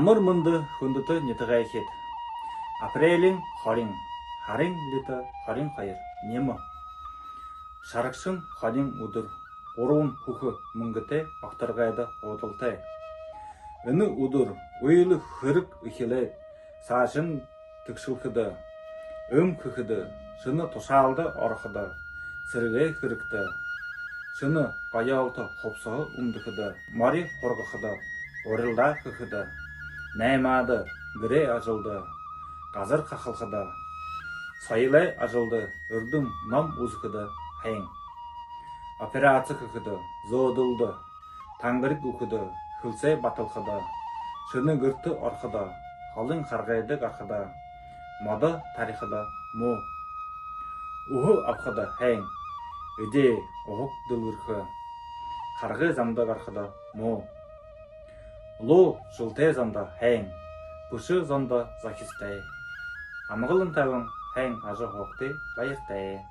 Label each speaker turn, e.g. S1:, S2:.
S1: Амар мөндөд хөндөд нэтгайхэд. Апрелийн 20, харын лид 22 нэм. Шарагшин хонин өдөр 3 хөх мөнгөтэй огторгайд худалтай. Энэ өдөр үйл хэрэг ихлээд цаашин төгсгөхөд өмхөхөд шөнө тушаалд ороход сэргээ хэрэгтэй. Шөнө гаяалт ховсоо өмдөхөд мари хоргоход урилдаа хөөхөд наймаад гэрээ ажылды газар хахалхад саялай ажылды өрдөм нам үзэхэд хайн. Операци хөөхөд зөөдөлд тангарыг өгөхөд хөлсэй баталхад шөнө гэрт ороход холын харгайдаг архад мода тарихад муу өһө авахад хайн. Эдээ ухаг дөлгөрх харгай замдаг архад муу луу шултэй замда хайн. Бүшө замда захистай. Амгалан таван хайн ажа хоогтэй баяртай.